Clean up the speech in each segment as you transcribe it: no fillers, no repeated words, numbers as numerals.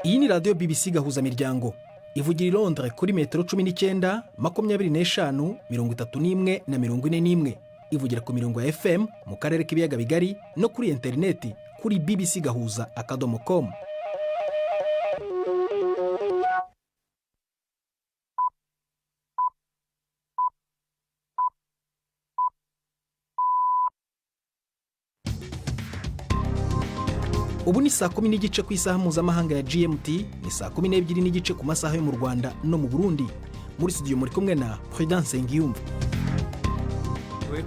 Iyi ni radio BBC Gahuzamiryango. Ivugira i Londres kuri metero 19, 25, 31 na 41. Ivugira ku mirongo ya FM mu karere k'ibiyaga bigari no kuri interineti kuri bbcgahuza.com. Ubu ni saa 10 n'igice ku isaha mpuzamahanga ya GMT, ni saa 12 n'igice ku masaha yo mu Rwanda no mu Burundi. Muri studio muri kumwe na Prudence Ngiyumva.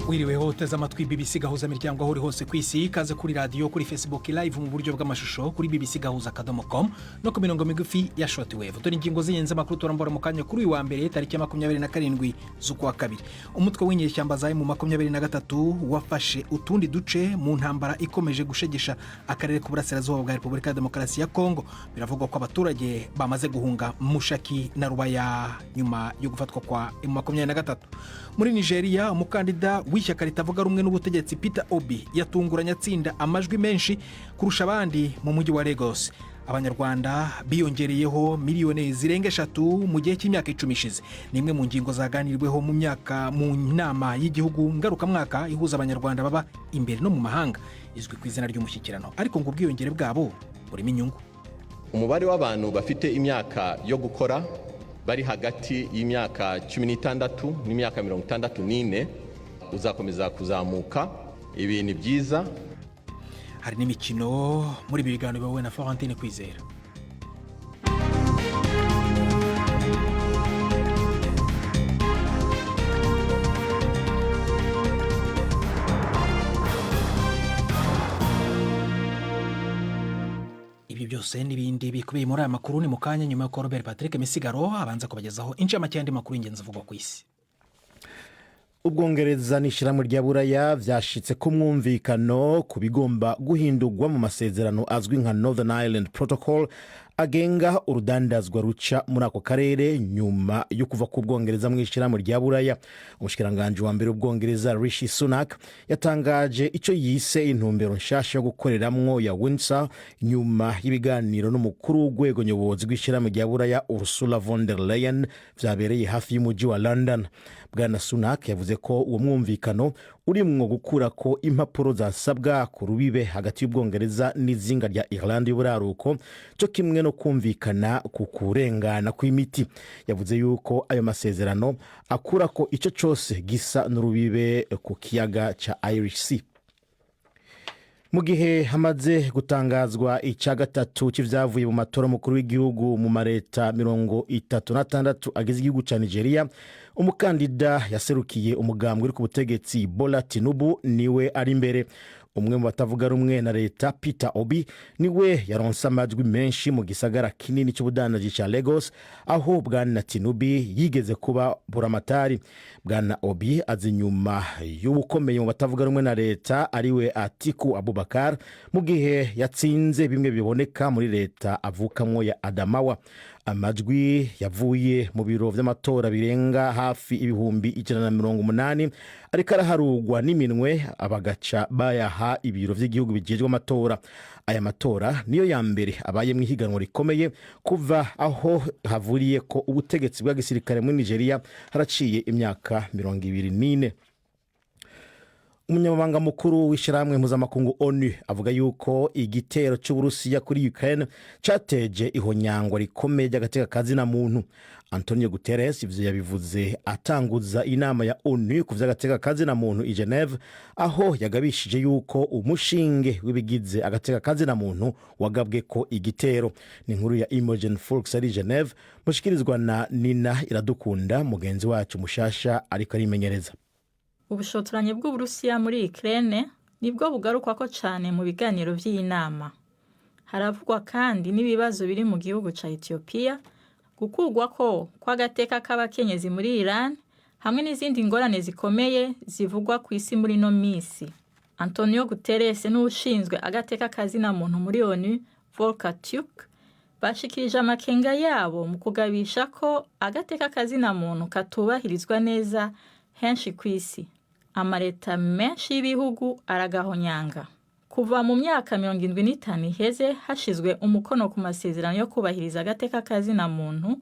Wiriweho uteze amatwi BBC Gahuzamiryango aho uri hose ku isi, kaze kuri radio, kuri Facebook live mu buryo bw'amashusho kuri bbcgahuza.com no ku mirongo migufi ya shortwave. Dore ingingo z'ingenzi makuru turambora mu kanya kuri uyu wa mbere tariki 27 z'ukwa kabiri. Umutwe w'inyeshyamba zaye mu 23 wafashe utundi duce mu ntambara ikomeje gushegesha akarere k'uburasirazuba bwa Repubulika ya Demokarasi ya Congo. Biravugwa ko abaturage bamaze guhunga Mushaki na Rubaya nyuma yo gufatwa kwa M23. Muri Nigeria, umukandida w'ishyaka ritavuga rumwe n'ubutegetsi Peter Obi yatunguranye atsinda amajwi menshi kurusha abandi mu mujyi wa Lagos. Abanyarwanda biyongereyeho miliyoni zirenga 3 mu gihe cy'imyaka 10 ishize. Nimwe mu ngingo zaganirweho mu nama y'igihugu ngarukamwaka ihuza abanyarwanda baba imbere no mu mahanga, izwi ku izina ry'umushyikirano. Ariko ngo ubwiyongere bwabo burimo inyungu. Umubare w'abantu bafite imyaka yo gukora bari hagati y'imyaka 16 n'imyaka 64 uzakomeza kuzamuka. Ibi ni byiza. Hari n'imikino muri biganiro wowe na Florentine Kwizera. Ibi byose n'ibindi bikubiye muri aya makuru ni mukanya nyuma yo Robert Patrick Misigaro abanza kubagezaho incamake y'andi makuru y'ingenzi avugwa ku isi. Ubwongereza n'ishyirahamwe rya Buraya vyashitse ku mwumvikano ku bigomba guhindurwa mu masezerano azwi nka Northern Ireland Protocol agenga urudandazwa ruca muri ako karere nyuma yo kuva ku Bwongereza mu ishyirahamwe rya Buraya. Umushikiranganje wa mbere w'Ubwongereza Rishi Sunak yatangaje ico yise intumbero nshasha yo gukoreramwo ya Windsor nyuma y'ibiganiro n'umukuru w'urwego nyobozi rw'ishyirahamwe rya Buraya Ursula von der Leyen vyabereye hafi y'umujyi wa London. Bwana Sunak yavuze ko uwo mwumvikano urimwo gukurako impapuro zasabwa ku rubibe hagati y'Ubwongereza n'izinga rya Ireland y'uburaruko, cyo kimwe no kumvikana ku kurengana kw'imiti. Yavuze yuko ayo masezerano akurako ico cyose gisa n'urubibe ku kiyaga ca Irish Sea. Mu gihe hamaze gutangazwa ica gatatu c'ivyavuye mu matora mukuru w'igihugu mu mareta 36 agize igihugu ca Nigeria, umukandida yaserukiye umugambwe uri ku butegetsi Bola Tinubu niwe ari imbere. Umwe mu batavuga rumwe na leta Peter Obi niwe yaronse amajwi menshi mu gisagara kinini cy'ubudandaji ca Lagos, aho Bwana Tinubu yigeze kuba buramatari. Bwana Obi azi nyuma y'ubukomeye mu batavuga rumwe na leta ariwe Atiku Abubakar, mu gihe yatsinze bimwe biboneka muri leta avukamwo ya Adamawa. Amajwi yavuye mu biro vy'amatora birenga hafi ibihumbi 180 ariko araharugwa n'iminwe abagaca bayaha ibiro vy'igihugu bijejwe amatora. Aya matora niyo ya mbere abaye mu higanwa rikomeye kuva aho havuriye ko ubutegetsi bwa gisirikare muri Nigeria haraciye imyaka 24. Umunyamabanga mukuru w'ishyirahamwe mpuzamakungu ONU avuga yuko igitero cy'Uburusiya kuri Ukraine cyateje ihonyangwa rikomeye ry'agateka kazina muntu. Antonio Guterres ivyo yabivuze atanguza inama ya ONU ku vy'agateka kazina muntu i Geneve, aho yagabishije yuko umushinge w'ibigize agateka kazina muntu wagabwe ko igitero. Ni inkuru ya Imogen Folks ari Geneve, mushikirizwa na Nina Iradukunda, mugenzi wacu mushasha ariko arimenyereza. Ubushotoranye bw'Uburusiya muri Ukraine nibwo bugarukwa ko cyane mu biganiro by'iyi nama. Haravugwa kandi n'ibibazo biri mu gihugu ca Ethiopia, gukurwa ko kw'agateka k'abakenyezi muri Iran, hamwe n'izindi ngorane zikomeye zivugwa ku isi muri no misi. Antonio Guterres n'ushinzwe agateka kazina muntu muri ONU Volker Turk bashikirije amakenga yabo mu kugabisha ko agateka kazina muntu katubahirizwa neza henshi ku isi. Amareta menshi y'ibihugu aragahonyanga. kuva mu myaka 75 iheze hashizwe umukono ku masezerano yo kubahiriza agateka kazina muntu,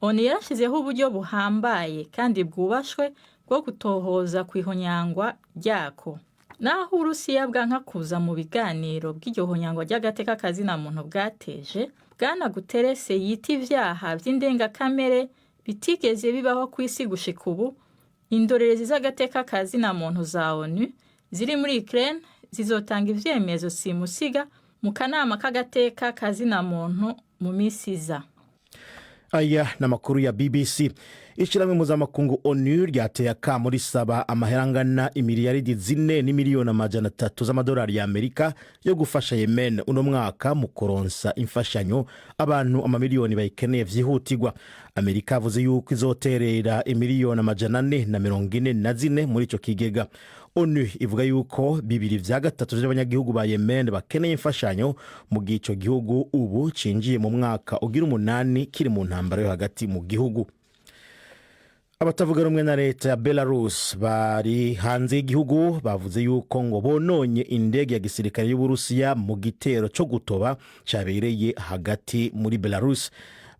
ONU yarashizeho uburyo buhambaye kandi bwubashwe bwo gutohoza kwihonyangwa ryako. Naho Urusiya bwanka kuza mu biganiro bw'iryo honyangwa ry'agateka kazina muntu bwateje, Bwana Guterres yita ivyaha vy'indengakamere bitigeze bibaho ku isi gushika ubu. Indorerezi z'agateka kazina muntu za ONU ziri muri Ukraine zizotanga ivyemezo simusiga mu kanama k'agateka kazina muntu mu misi iza. Aya n'amakuru ya BBC. Ishiramwe mpuzamakungu ONU ryateye akamo risaba amaherangana imiliyaridi 4 n'imiliyoni 300 z'amadolari ya Amerika yo gufasha Yemen uno mwaka mu kuronsa imfashanyo abantu amamiliyoni bayikeneye vyihutirwa. Amerika yavuze yuko izoterera imiliyoni 444 muri ico kigega. ONU ivuga yuko 2/3 by'abanyagihugu ba Yemen bakeneye imfashanyo mu gico gihugu ubu cinjiye mu mwaka ugira 8 kiri mu ntambara yo hagati mu gihugu. Abatavuga rumwe na leta ya Belarus bari hanze y'igihugu bavuze yuko ngo bononye indege ya gisirikare y'Uburusiya mu gitero cyo gutoba cyabereye hagati muri Belarus.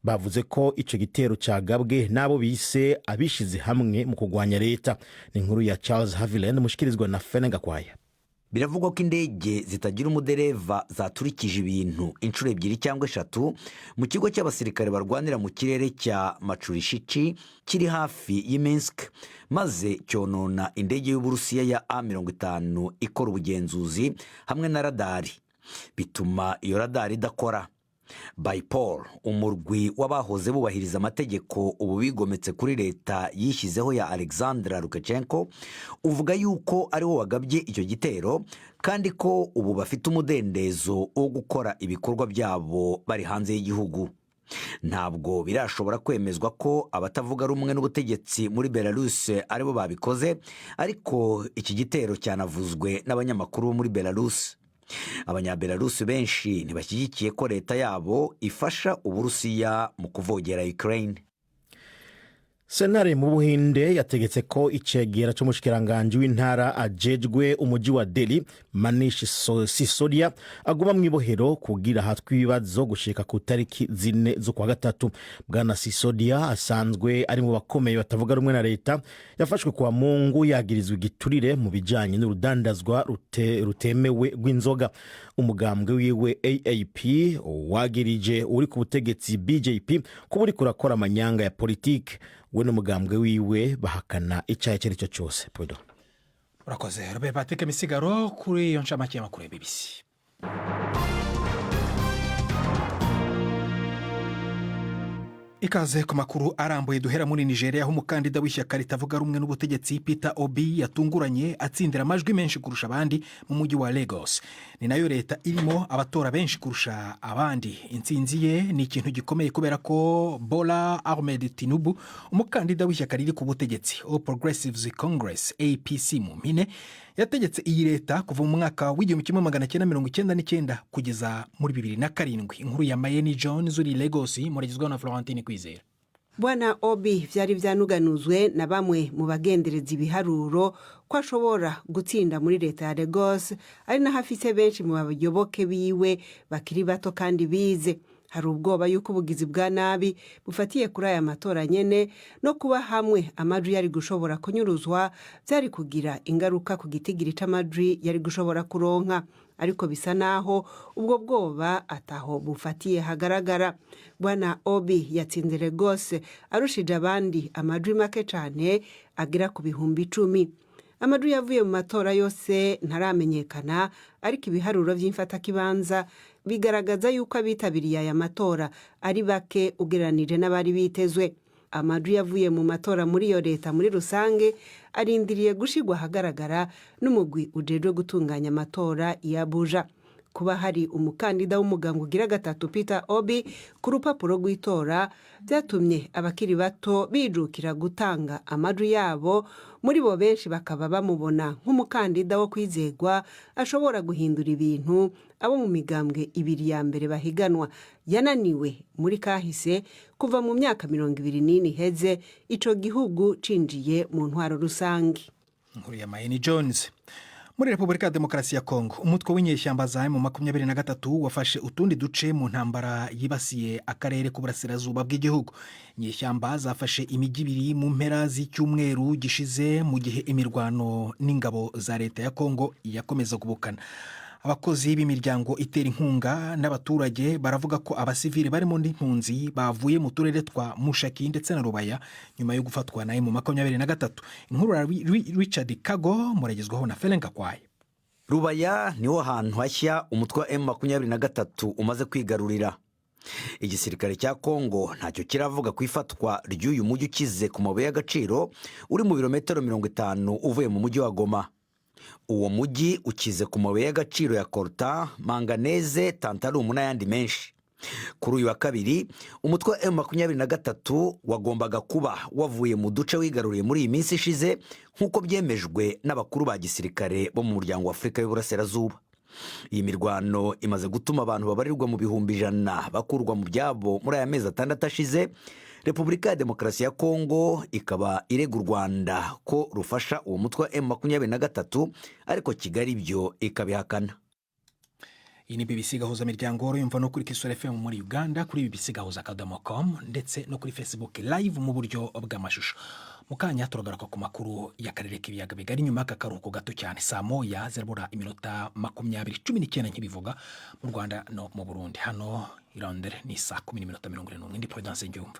Bavuze ko ico gitero cagabwe nabo bise abishize hamwe mu kugwanya leta. Ni inkuru ya Charles Haviland mushikirizwa na Fenenga Kwaya. Biravugwa ko indege zitagira umudereva zaturikije ibintu inshuro 2 cyangwa 3 mu kigo cy'abasirikare barwanira mu kirere cya Machurishichi kiri hafi y'Minsk, maze cyonona indege y'Uburusiya ya A50 ikora ubugenzuzi hamwe na radari, bituma iyo radari idakora. Baypol, umurwi w'abahoze bubahiriza amategeko ubu bigometse kuri leta yishyizeho ya Alexander Lukashenko, uvuga yuko ariwo wagabye icyo gitero kandi ko ubu bafite umudendezo wo gukora ibikorwa byabo bari hanze y'igihugu. Ntabwo birashobora kwemezwa ko abatavuga rumwe n'ubutegetsi muri Belarus aribo babikoze, ariko iki gitero cyanavuzwe n'abanyamakuru muri Belarus. Abanyabelarusi benshi ntibashyigikiye ko leta yabo ifasha Uburusiya mu kuvogera Ukraine. Senare mu Buhinde yategetse ko icegera cy'umushikiranganje w'intara ajejwe umuji wa Delhi Manish Sisodia aguma mwibohero kugira hatwe ibibazo gushika ku tariki 4 zo kwa gatatu. Bwana Sisodia asanzwe ari mu bakomeye batavuga rumwe na leta, yafashwe kwa Mungu yagirizwe igiturire mu bijanye n'urudandazwa rutemewe rw'inzoga. Umugambwe wiwe AAP wagirije uri ku butegetsi BJP ko buri kurakora amanyanga ya politike. We n'umugambwe wiwe bahakana icyaha icyo cyose. Podo urakoze Robert Patrick Misigaro kuri iyo ncamake y'amakuru ya BBC. Ikaze ku makuru arambuye duhera muri Nigeria, aho umukandida w'ishyaka ritavuga rumwe n'ubutegetsi Peter Obi yatunguranye atsindira amajwi menshi kurusha abandi mu mujyi wa Lagos. Ni nayo leta irimo abatora benshi kurusha abandi. Intsinzi ye ni ikintu gikomeye kubera ko Bola Ahmed Tinubu, umukandida w'ishyaka riri ku butegetsi All Progressives Congress APC mu mpine, yategetse iyi leta kuva mu mwaka w'1999 kugeza muri 2007. Inkuru ya Mayeni John zuri Lagos muragizwa na Florentine Kwizera. Bwana Obi vyari vyanuganuzwe na bamwe mu bagendereza ibiharuro ko ashobora gutsinda muri leta ya Lagos, ari na hafise benshi mu bayoboke biwe bakiri bato kandi bize. Hari ubwoba yuko ubugizi bwa nabi bufatiye kuri aya matora nyene no kuba hamwe amajwi yari gushobora kunyuruzwa byari kugira ingaruka ku gitigiri c'amajwi yari gushobora kuronka, ariko bisa naho ubwo bwoba ataho bufatiye hagaragara. Bwana Obi yatsinze Lagos arushije abandi amajwi make cyane agira ku 10,000. Amajwi yavuye mu matora yose ntaramenyekana, ariko ibiharuro by'imfata kibanza bigaragaza yuko abitabiriye aya matora ari bake ugereranije n'abari bitezwe. Amajwi yavuye mu matora muri iyo leta muri rusange arindiriye gushigwa hagaragara n'umugwi ujejwe gutunganya amatora ya Abuja. Kuba hari umukandida w'umugambwe ugira gatatu Peter Obi ku rupapuro rw'itora byatumye abakiri bato bijukira gutanga amajwi yabo, muri bo benshi bakaba bamubona nk'umukandida wo kwizegwa ashobora guhindura ibintu abo mu migambwe ibiri ya mbere bahiganwa yananiwe muri kahise kuva mu myaka 24 iheze ico gihugu cinjiye mu ntwaro rusange. Inkuru ya Mayeni Jones. muri repubulika ya demokarasi ya kongo umutwe w'inyeshyamba za M23 wafashe utundi duce mu ntambara yibasiye akarere k'uburasirazuba bw'igihugu. Inyeshyamba zafashe imijyi ibiri mu mpera z'icyumweru gishize mu gihe imirwano n'ingabo za leta ya kongo yakomeza kubukana. Abakozi b'imiryango itera inkunga n'abaturage baravuga ko abasivili barimo n'impunzi bavuye mu turere twa Mushaki ndetse na Rubaya nyuma yo gufatwa na M23. Inkuru ya Richard Kago muragezwaho na Felenka Kwaye. Rubaya niho hantu hashya umutwe wa M23 umaze kwigarurira. Igisirikare cya Kongo ntacyo kiravuga ku ifatwa ry'uyu mujyi ukize ku mabuye y'agaciro uri mu birometero 50 uvuye mu mujyi wa Goma. Uwo mujyi ukize ku mabuye y'agaciro ya coltan, manganese, tantalum n'ayandi menshi. Kuri uyu wa kabiri umutwe wa M23 wagombaga kuba wavuye mu duce wigaruriye muri iyi minsi ishize nk'uko byemejwe n'abakuru ba gisirikare bo mu muryango wa Afurika y'Uburasirazuba. Iyi mirwano imaze gutuma abantu babarirwa mu bihumbi 100 bakurwa mu byabo muri aya mezi 6 ashize. Repubulika ya Demokarasi ya Kongo ikaba irega u Rwanda ko rufasha uwo mutwe wa M23 ariko Kigali byo ikabihakana. Iyi ni BBC Gahuzamiryango yumva no kuri Kisoro FM muri Uganda, kuri bbcgahuza.com ndetse no kuri Facebook live mu buryo bw'amashusho. Mukanya turagaruka ku makuru y'akarere k'ibiyaga bigari nyuma y'akaruhuko gato cyane saa moya zirabura iminota 20:19 nkibivuga mu Rwanda no mu Burundi. Hano Rwanda ni saa 10:41 ndi Prudence Njumva.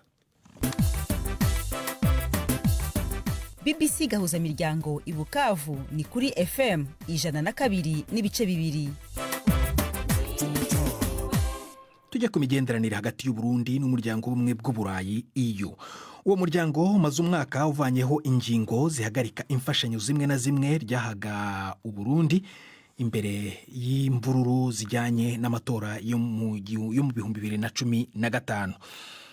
BBC Gahuzamiryango i Bukavu ni kuri FM 102.2. Tujya ku migenderanire hagati y'u Burundi n'umuryango w'ubumwe bw'Uburayi EU. Uwo muryango umaze umwaka uvanyeho ingingo zihagarika imfashanyo zimwe na zimwe ryahaga u Burundi imbere y'imvururu zijyanye n'amatora yo mu 2015.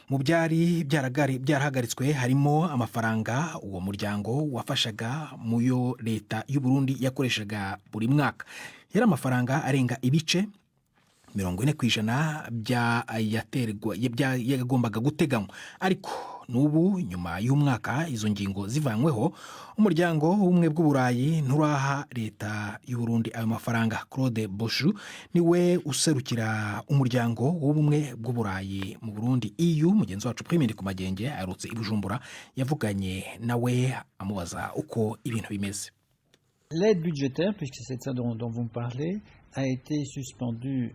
Mu byari byarahagaritswe harimo amafaranga uwo muryango wafashaga mu yo leta y'u Burundi yakoreshaga buri mwaka. Yari amafaranga arenga ibice 40% yagombaga guteganywa, ariko n'ubu nyuma y'umwaka izo ngingo zivanyweho umuryango w'ubumwe bw'Uburayi nturaha leta y'u Burundi ayo mafaranga. Claude Boshu niwe userukira umuryango w'ubumwe bw'Uburayi mu Burundi EU. Mugenzi wacu Premier ku magenge arutse ibujumbura yavuganye nawe amubaza uko ibintu bimeze. L'aide budgétaire, puisque c'est ça dont vous me parlez, a été suspendue.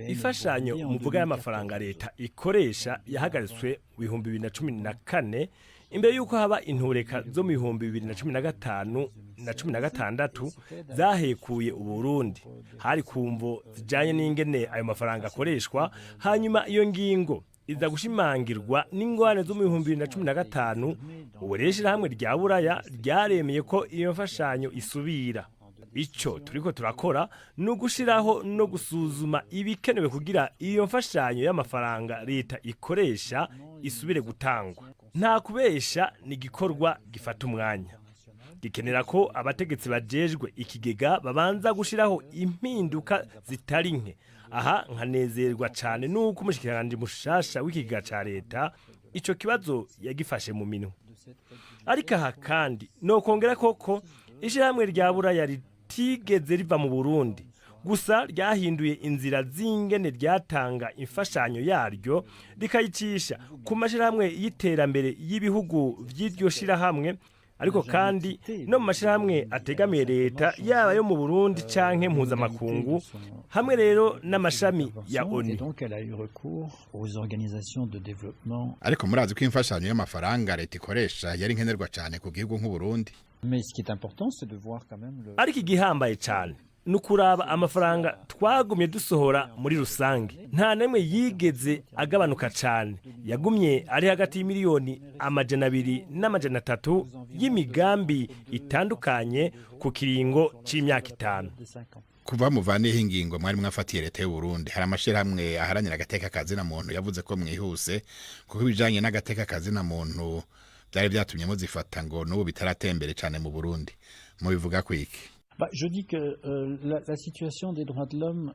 Ifashanyo muvuga y'amafaranga leta ikoresha yahagaritswe mu 2014 imbere yuko haba intureka zo mu 2015 na 16 zahekuye u Burundi. Hari kumvo zijanye n'ingene ayo mafaranga akoreshwa, hanyuma iyo ngingo iza gushimangirwa n'ingwane zo mu 2015. Ubureshi hamwe rya Buraya ryaremeye ko iyo mfashanyo isubira. Icyo turiko turakora no gushiraho no gusuzuma ibikenewe kugira iyo mfashanyo y'amafaranga leta ikoresha isubire gutangwa. Nta kubesha ni gikorwa gifata umwanya. Gikenera ko abategetsi bajejwe ikigega babanza gushiraho impinduka zitari nke. Aha nkanezerwa cyane nuko umushikiranganje mushasha w'ikigega ca leta ico kibazo yagifashe mu minwe. Ariko aha kandi no kongera koko ishyirahamwe rya Buraya tigeze riva mu Burundi, gusa ryahinduye inzira z'ingene ryatanga imfashanyo yaryo rikayicisha ku mashirahamwe y'iterambere y'ibihugu vy'iryo shirahamwe, ariko kandi no mu mashirahamwe ategamiye leta yaba yo mu Burundi canke mpuzamakungu, hamwe rero n'amashami ya ONU. Ariko murazi ko imfashanyo y'amafaranga leta ikoresha yari nkenerwa cyane ku gihugu nk'u Burundi. Ariko igihambaye cyane nukuraba amafaranga twagumye dusohora muri rusange nta nemwe yigeze agabanuka cyane. Yagumye ari hagati y'imiliyoni 200 n'amajana 3 y'imigambi itandukanye ku kiringo c'imyaka 5. Kuva muvaneho ingingo mwari mwafatiye leta y'u Burundi, hari amashirahamwe aharanira agateka kazina muntu yavuze ko mwihuse kuko ibijanye n'agateka kazina muntu byari byatumye muzifata ngo n'ubu bitaratembere cyane mu Burundi. Mubivuga kwiki? Je dis que la situation des droits de l'homme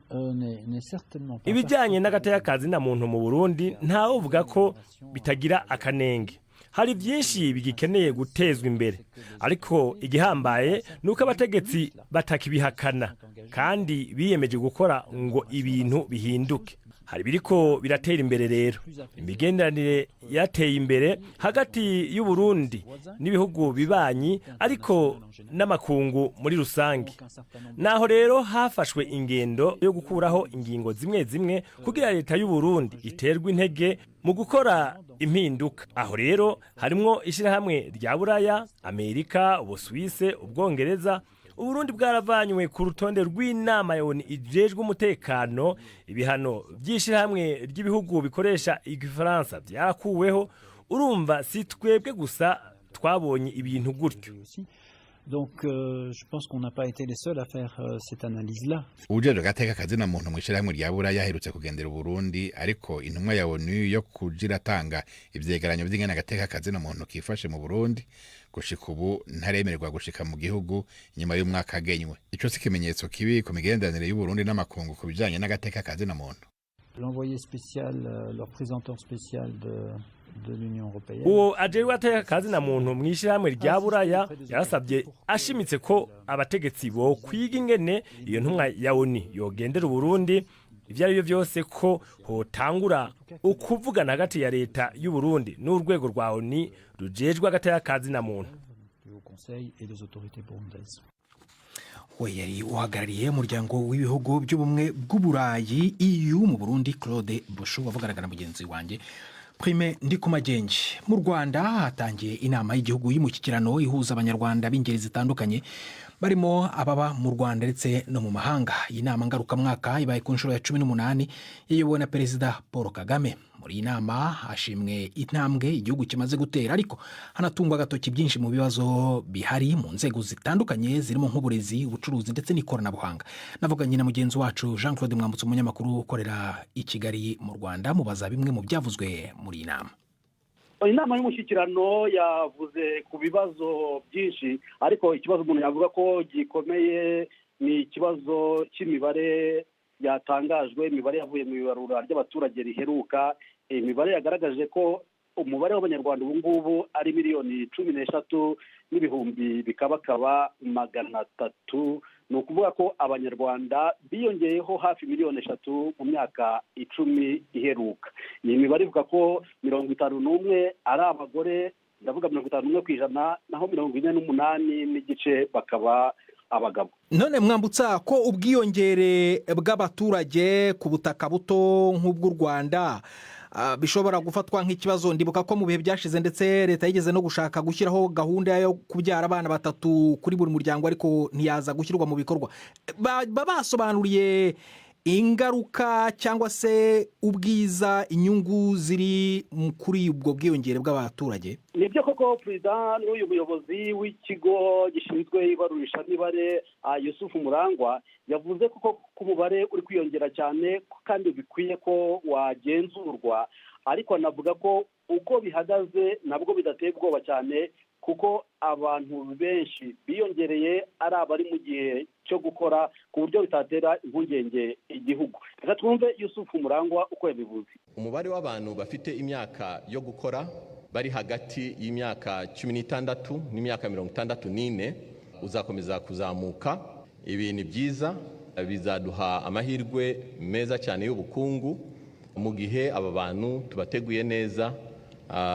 n'est certainement pas. Ibijanye n'agateka kazina muntu mu Burundi ntawo uvuga ko bitagira akanenge. hari byinshi bigikeneye gutezwa imbere, ariko igihambaye nuko abategetsi batakibihakana kandi biyemeje gukora ngo ibintu bihinduke. Hari biriko biratera imbere rero. Imigenderanire yateye imbere hagati y'u Burundi n'ibihugu bibanyi ariko n'amakungu muri rusange. Naho rero hafashwe ingendo yo gukuraho ingingo zimwe zimwe kugira leta y'u Burundi iterwe intege mu gukora impinduka. Aho rero harimwo ishirahamwe rya Buraya, Amerika, Ubusuwise, Ubwongereza. Uburundi bwaravanywe ku rutonde rw'inama ya ONU ijejwe umutekano. Ibihano by'ishirahamwe ry'ibihugu bikoresha igifaransa byarakuweho. Urumva si twebwe gusa twabonye ibintu gutyo. Donc je pense qu'on n'a pas été les seuls à faire cette analyse-là. Ujejwe gateka kazina muntu mu ishirahamwe rya Buraya yaherutse kugendera Burundi, ariko intumwa ya ONU yo kugira tanga ivyegeranyo vy'ingene gateka kazina muntu kifashe mu Burundi gushika ubu ntaremererwa gushika mu gihugu nyuma y'umwaka agenywe. Ico si kimenyetso kibi ku migenderanire y'u Burundi n'amakungu ku bijanye n'agateka kazina muntu. L'envoyé spécial, le représentant spécial de l'Union européenne. Uwo ajewe ateka kazina muntu mw'ishirahamwe rya Buraya yarasabye ashimitse ko abategetsi bo kwiga ingene iyo ntumwa ya ONU yogendera Burundi, ivyo ari byo byose ko hotangura ukuvugana hagati ya leta y'u Burundi n'urwego rwa ONU rujejwe agateka kazina muntu. we yari uhagarariye umuryango w'ibihugu by'ubumwe bw'uburayi EU mu Burundi, Claude Bosho, wavuganaga na mugenzi wanjye Prime Ndikumagenje. Mu Rwanda hatangiye inama y'igihugu y'umushyikirano ihuza abanyarwanda b'ingeri zitandukanye barimo ababa mu Rwanda ndetse no mu mahanga. Iyi nama ngarukamwaka ibaye ku nshuro ya 18 yayobowe na Perezida Paul Kagame. Muri iyi nama hashimwe intambwe igihugu kimaze gutera, ariko hanatungwa agatoki byinshi mu bibazo bihari mu nzego zitandukanye zirimo nk'uburezi, ubucuruzi ndetse n'ikoranabuhanga. Navuganye na mugenzi wacu Jean Claude Mwambutse, umunyamakuru ukorera i Kigali mu Rwanda, mubaza bimwe mu byavuzwe muri iyi nama. Inama y'umushyikirano yavuze ku bibazo byinshi, ariko ikibazo umuntu yavuga ko gikomeye ni ikibazo cy'imibare yatangajwe. Imibare yavuye mu ibarura ry'abaturage riheruka. Imibare yagaragaje ko umubare w'abanyarwanda ubu ngubu ari 13,000 n'ibihumbi bikabakaba 300. Ni ukuvuga ko abanyarwanda biyongeyeho hafi 3,000,000 mu myaka 10 iheruka. Iyi mibare ivuga ko 51 ari abagore, ndavuga 51%, naho 48 n'igice bakaba abagabo. None Mwambutsa, ko ubwiyongere bw'abaturage ku butaka buto nk'ubw'u Rwanda bishobora gufatwa nk'ikibazo, ndibuka ko mu bihe byashize ndetse leta yigeze no gushaka gushyiraho gahunda yo kubyara abana 3 kuri buri muryango, ariko ntiyaza gushyirwa mu bikorwa. Basobanuriye ingaruka cyangwa se ubwiza, inyungu ziri kuri ubwo bwiyongere bw'abaturage? Nibyo koko Perezida n'uyu muyobozi w'ikigo gishinzwe ibarurisha mibare Yusufu Murangwa yavuze ko ku mubare uri kwiyongera cyane kandi bikwiye ko wagenzurwa, ariko anavuga ko uko bihagaze nabwo bidateye ubwoba cyane, kuko abantu benshi biyongereye ari abari mu gihe cyo gukora ku buryo bitatera impungenge igihugu. Reka twumve Yusufu Murangwa uko yabivuze. Umubare w'abantu bafite imyaka yo gukora bari hagati y'imyaka 16 n'imyaka 64 uzakomeza kuzamuka. Ibi ni byiza, bizaduha amahirwe meza cyane y'ubukungu mu gihe aba bantu tubateguye neza,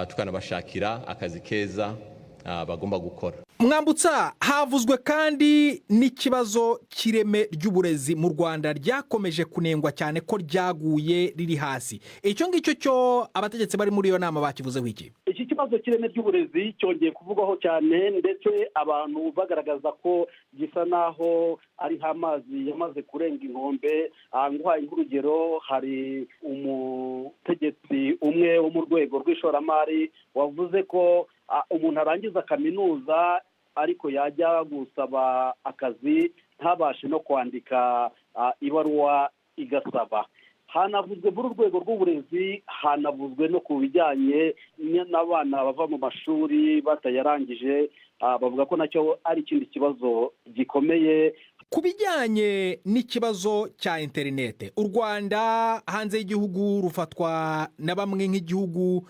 tukanabashakira akazi keza bagomba gukora. Mwambutsa, havuzwe kandi n'ikibazo cy'ireme ry'uburezi mu Rwanda ryakomeje kunengwa cyane ko ryaguye riri hasi. Icyo ngicyo cyo abategetsi bari muri iyo nama bakivuzeho iki? Iki kibazo cy'ireme ry'uburezi cyongeye kuvugwaho cyane, ndetse abantu bagaragaza ko gisa naho ari nk'amazi yamaze kurenga inkombe. Nguhaye nk'urugero, hari umutegetsi umwe wo mu rwego rw'ishoramari wavuze ko umuntu arangiza kaminuza ariko yajya gusaba akazi ntabashe no kwandika ibaruwa igasaba. Hanavuzwe muri urwego rw'uburezi, hanavuzwe no ku bijyanye n'abana bava mu mashuri batayarangije. Bavuga ko nacyo ari ikindi kibazo gikomeye. Ku bijyanye n'ikibazo cya interinete, u Rwanda hanze y'igihugu rufatwa na bamwe nk'igihugu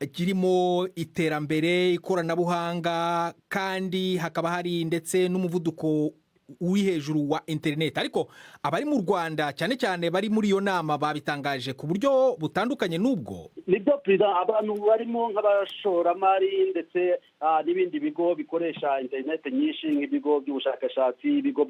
kirimo iterambere, ikoranabuhanga, kandi hakaba hari ndetse n'umuvuduko uri hejuru wa interineti. Ariko abari mu Rwanda cyane cyane bari muri iyo nama babitangaje ku buryo butandukanye n'ubwo. Nibyo perezida, abantu barimo nk'abashoramari ndetse n'ibindi bigo bikoresha interineti nyinshi nk'ibigo by'ubushakashatsi, ibigo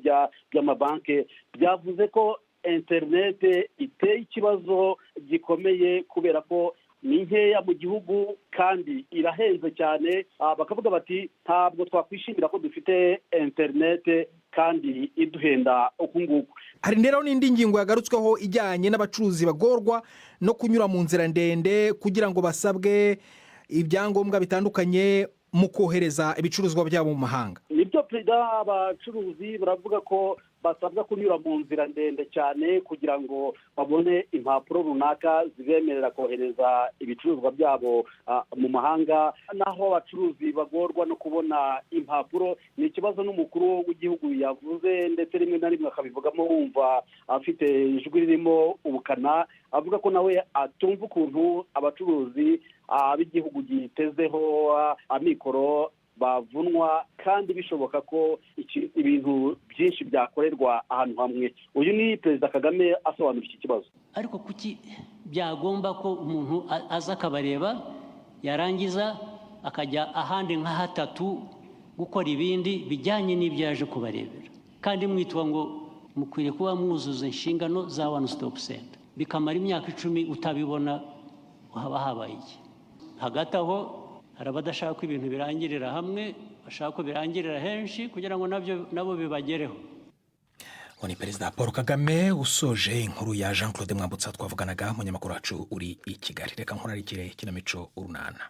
by'amabanki, byavuze ko interineti iteye ikibazo gikomeye kubera ko ni nkeya mu gihugu kandi irahenze cyane. Bakavuga bati ntabwo twakwishimira ko dufite interineti kandi iduhenda uku nguku. Hari rero n'indi ngingo yagarutsweho ijyanye n'abacuruzi bagorwa no kunyura mu nzira ndende kugira ngo basabwe ibyangombwa bitandukanye mu kohereza ibicuruzwa byabo mu mahanga. Nibyo perezida, abacuruzi baravuga ko basabwa kunyura mu nzira ndende cyane kugira ngo babone impapuro runaka zibemerera kohereza ibicuruzwa byabo mu mahanga. Naho abacuruzi bagorwa no kubona impapuro, ni ikibazo n'umukuru w'igihugu yavuze, ndetse rimwe na rimwe akabivugamo wumva afite ijwi ririmo ubukana, avuga ko nawe atumva ukuntu abacuruzi b'igihugu gitezeho amikoro bavunwa kandi bishoboka ko ibintu byinshi byakorerwa ahantu hamwe. Uyu ni Perezida Kagame asobanura iki kibazo. Ariko kuki byagomba ko umuntu aza akabareba yarangiza akajya ahandi nka hatatu gukora ibindi bijyanye n'ibyo yaje kubarebera, kandi mwitwa ngo mukwiriye kuba mwuzuza inshingano za one stop center, bikamara imyaka 10 utabibona, haba habaye iki? Hagati aho hari abadashaka ko ibintu birangirira hamwe, bashaka ko birangirira henshi kugira ngo nabo bibagereho. Ni Perezida Paul Kagame usoje inkuru ya Jean Claude Mwambutsa twavuganaga, umunyamakuru wacu uri i Kigali. Reka nkurarikire ikinamico urunana.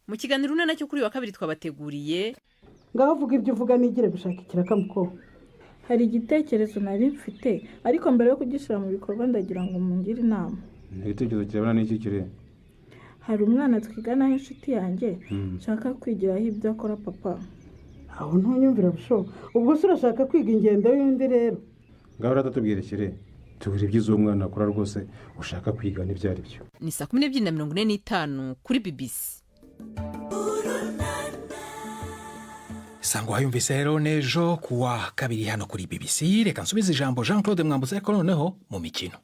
Mu kiganiro urunana cyo kuri wa kabiri twabateguriye, ngaho vuga ibyo uvuga nigire gushaka ikirakamuko. Hari igitekerezo nari mfite, ariko mbere yo kugishyira mu bikorwa ndagira ngo mungire inama. Igitekerezo kirabona n'iki kire? Hari umwana twigana inshuti yanjye nshaka kwigiraho ibyo akora papa. Aho ntonyumvira busho. Ubwo se urashaka kwiga ingendo y'undi rero? Ngaho ratatubwire kire. Tubiri ibyiza uwo mwana akora rwose ushaka kwiga n'ibyo ari byo. Ni 12:45 kuri BBC. Sango hayumvise rero nejo kuwa kabiri hano kuri BBC. Reka nsubize ijambo Jean Claude Mwambutsa, ariko noneho mu mikino.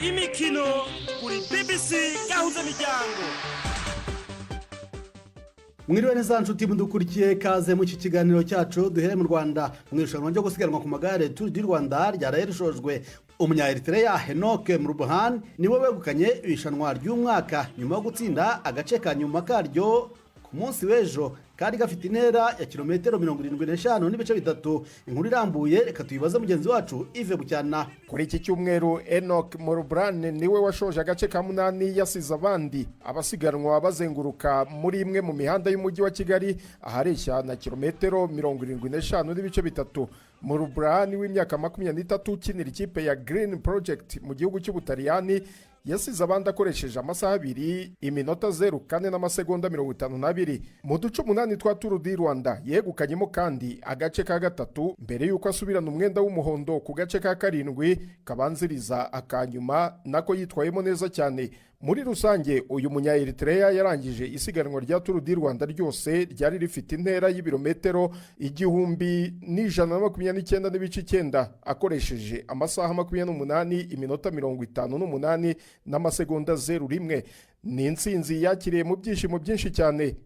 Imikino kuri BBC Gahuzamiryango. Mwiriwe neza nshuti mudukurikiye, kaze mu iki kiganiro cyacu duhere mu Rwanda. Mu irushanwa ryo gusiganwa ku magare Tour du Rwanda ryarayirishojwe. Umunya-Eritrea Henoke Murubuhan niwe wegukanye irushanwa ry'umwaka nyuma yo gutsinda agace ka nyuma karyo ku munsi w'ejo kari gafite intera ya kilometero 75 n'ibice bitatu. Inkuru irambuye reka tuyibaze mugenzi wacu Yves Bucyana. Kuri iki cyumweru Henoke Murubuhan niwe washoje agace ka 8 yasize abandi abasiganwa bazenguruka muri imwe mu mihanda y'umujyi wa Kigali ahareshya na kilometero 75 n'ibice bitatu. Murubuhan w'imyaka 23 ukinira ikipe ya Green Project mu gihugu cy'Ubutaliyani yasize abandi akoresheje amasaha 2 iminota 04 n'amasegonda 52. Mu duce 8 twa Tour du Rwanda yegukanyemo kandi agace ka gatatu mbere yuko asubirana umwenda w'umuhondo ku gace ka 7 kabanziriza akanyuma nako yitwayemo neza cyane. Muri rusange uyu munya-Eritrea yarangije isiganwa rya Tour du Rwanda ryose ryari rifite intera y'ibirometero 1129 n'ibice 9 akoresheje amasaha 28 iminota 58 n'amasegonda 01. Ni intsinzi yakiriye mu byishimo byinshi cyane.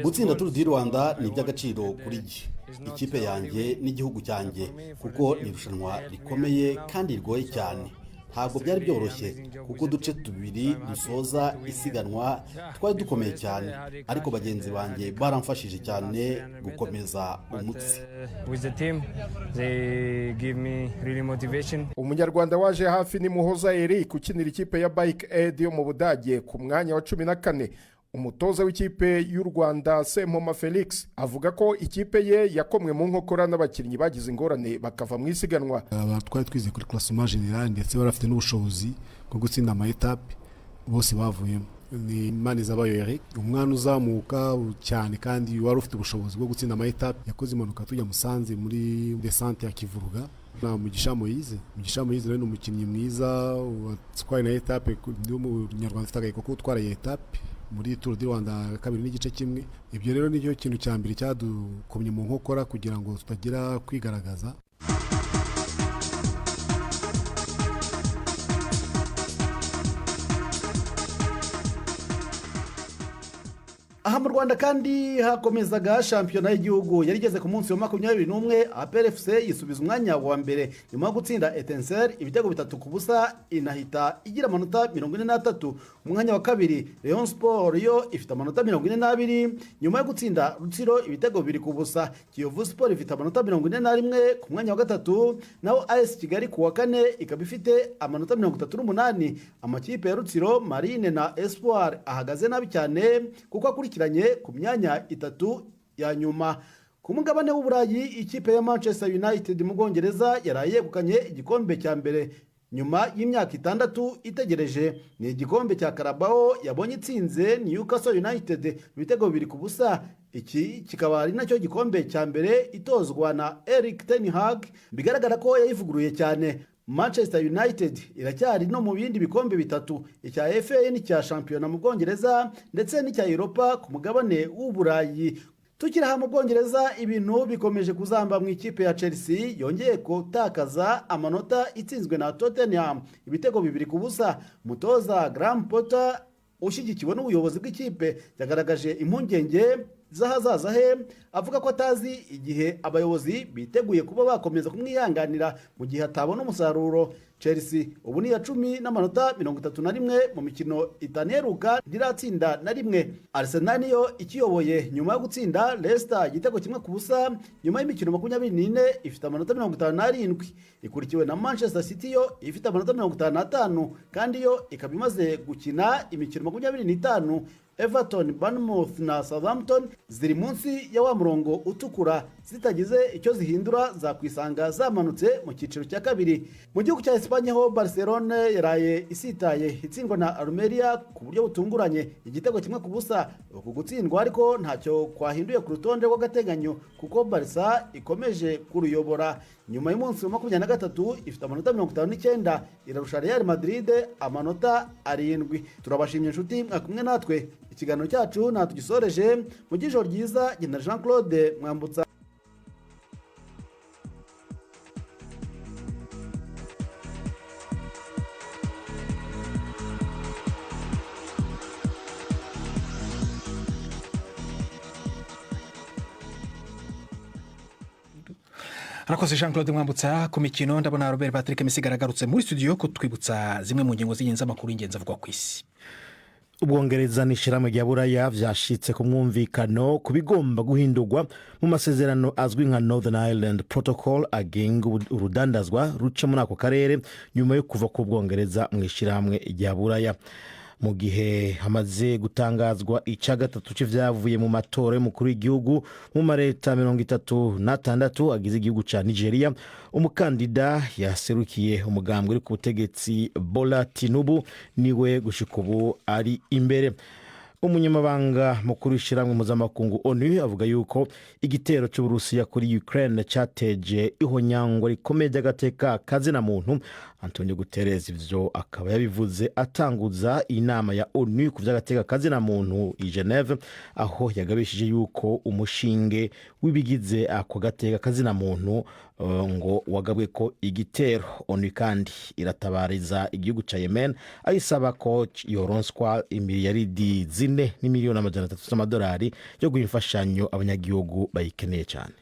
Gutsinda Tour du Rwanda ni iby'agaciro kuri jye, ikipe yanjye n'igihugu cyanjye, kuko ni irushanwa rikomeye kandi rigoye cyane. Ntabwo byari byoroshye kuko uduce tubiri dusoza isiganwa twari dukomeye cyane, ariko bagenzi banjye baramfashije cyane gukomeza umutsi. Umunyarwanda waje hafi ni Muhoza Eric ukinira ikipe ya Bike Aid yo mu Budage ku mwanya wa 14. Umutoza w'ikipe y'u Rwanda Sempoma Felix avuga ko ikipe ye yakomwe mu nkokora n'abakinnyi bagize ingorane bakava mu isiganwa. Twari twize kuri classement general ndetse barafite n'ubushobozi bwo gutsinda ama etape, bose bavuyemo. Ni Imanizabayo Eric, umwana uzamuka cyane kandi wari ufite ubushobozi bwo gutsinda amayetape. Yakoze impanuka tujya Musanze muri desante ya Kivuruga na Mugisha Moise rero ni umukinnyi mwiza watwaye na etape n'umunyarwanda ufite agaheko ko gutwara etape muri Tour du Rwanda 2.5. Ibyo rero nicyo kintu cya mbere cyadukomye mu nkokora kugira ngo tutagira kwigaragaza. aha mu Rwanda kandi hakomezaga shampiyona y'igihugu yarigeze ku munsi wa 21. APR FC yisubiza umwanya wa mbere nyuma yo gutsinda Etincelle ibitego 3-0 inahita igira amanota 43. Umwanya wa kabiri Rayon Sport yo ifite amanota 42 nyuma yo gutsinda Rutsiro ibitego 2-0. Kiyovu Sport ifite amanota 41 ku mwanya wa gatatu, naho AS Kigali ku wa kane ikaba ifite amanota 38. Amakipe ya Rutsiro, Marine na Espoir ahagaze nabi cyane kuko akurikiranye ku myanya 3 ya nyuma. Ku mugabane w'Uburayi, ikipe ya Manchester United mu Bwongereza yaraye yegukanye igikombe cya mbere nyuma y'imyaka 6 itegereje. Ni igikombe cya Carabao yabonye itsinze Newcastle United ibitego 2-0. Iki kikaba ari nacyo gikombe cya mbere itozwa na Erik ten Hag, bigaragara ko yayivuguruye cyane. Manchester United iracyari no mu bindi bikombe 3, icya FA n'icya shampiyona mu Bwongereza ndetse n'icya Europa ku mugabane w'Uburayi. Tukiri aha mu Bwongereza, ibintu bikomeje kuzamba mu ikipe ya Chelsea yongeye gutakaza amanota itsinzwe na Tottenham ibitego 2-0. Mutoza Graham Potter ushyigikiwe n'ubuyobozi bw'ikipe yagaragaje impungenge z'ahazaza he, avuga ko atazi igihe abayobozi biteguye kuba bakomeza kumwihanganira mu gihe atabona umusaruro. Chelsea ubu ni ya 10 n'amanota 31 mu mikino 5 iheruka ndiratsinda na rimwe. Arsenal niyo ikiyoboye nyuma yo gutsinda Leicester igitego 1-0 nyuma y'imikino 24 ifite amanota 57. Ikurikiwe na Manchester City yo ifite amanota 55 kandi yo ikaba imaze gukina imikino 25. Everton, Bournemouth na Southampton ziri munsi ya wa murongo utukura zitagize icyo zihindura zakwisanga zamanutse mu cyiciro cya kabiri. Mu gihugu cya Espagne ho Barcelona yaraye isitaye itsindwa na Almeria ku buryo butunguranye igitego 1-0. Uku gutsindwa ariko ntacyo kwahinduye ku rutonde rw'agateganyo kuko Barca ikomeje kuruyobora. Nyuma y'umunsi wa 23 ifite amanota 59 irarusha Real Madrid amanota 7. Turabashimye inshuti mwakumwe natwe. Ikiganiro cyacu natugisoreje mu gijoro ryiza. Genda Jean Claude Mwambutsa. Arakoze Jean Claude Mwambutsa ku mikino. Ndabona Robert Patrick Misigara agarutse muri studio kutwibutsa zimwe mu ngingo z'ingenzi amakuru y'ingenzi avugwa ku isi. Ubwongereza n'ishyirahamwe rya Buraya byashitse ku mwumvikano ku bigomba guhindurwa mu masezerano azwi nka Northern Ireland Protocol agenga urudandazwa ruca muri ako karere nyuma yo kuva ku Bwongereza mu ishyirahamwe rya Buraya. Mu gihe hamaze gutangazwa icya gatatu cy'ivyavuye mu matora y'umukuru w'igihugu mu mareta 36 agize igihugu ca Nigeria, umukandida yaserukiye umugambwe uri ku butegetsi Bola Tinubu niwe gushika ubu ari imbere. Umunyamabanga mukuru w'ishyirahamwe mpuzamakungu ONU avuga yuko igitero cy'Uburusiya kuri Ukraine cyateje ihonyangwa rikomeye ry'agateka kazina muntu. Antonio Guterres ivyo akaba yabivuze atanguza inama ya ONU ku vy'agateka kazina muntu i Geneve, aho yagabishije yuko umushinge w'ibigize ako gateka kazina muntu ngo wagabwe ko igitero. ONU kandi iratabariza igihugu ca Yemen ayisaba ko yoronswa imiliyaridi 4 n'imiliyoni 300 z'amadolari yo guhimfashanyo abanyagihugu bayikeneye cyane.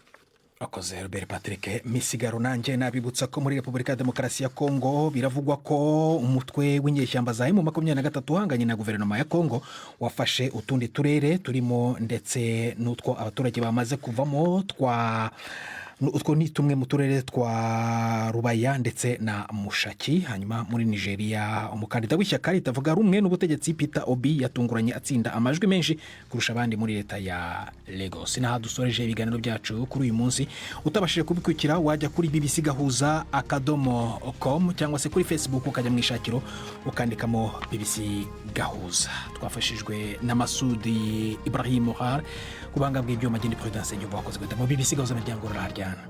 Akoze Robert Patrick Misigaro. Nanjye nabibutsa ko muri Repubulika ya Demokarasi ya Kongo biravugwa ko umutwe w'inyeshyamba za M23 uhanganye na guverinoma ya Kongo wafashe utundi turere turimo ndetse n'utwo abaturage bamaze kuvamo twa utwo ni tumwe mu turere twa Rubaya ndetse na Mushaki. Hanyuma muri Nigeria umukandida w'ishyaka ritavuga rumwe n'ubutegetsi Peter Obi yatunguranye atsinda amajwi menshi kurusha abandi muri leta ya Lagos. Naha dusoreje ibiganiro byacu kuri uyu munsi. Utabashije kubikurikira wajya kuri BBC Gahuza.com cyangwa se kuri Facebook ukajya mu ishakiro ukandikamo BBC Gahuza. Twafashijwe na Masudi Ibrahim Mohar kubanga bw'ibyo magindi Prudence y'ubwo wakoze gute mu BBC Gahuzamiryango ruraryana.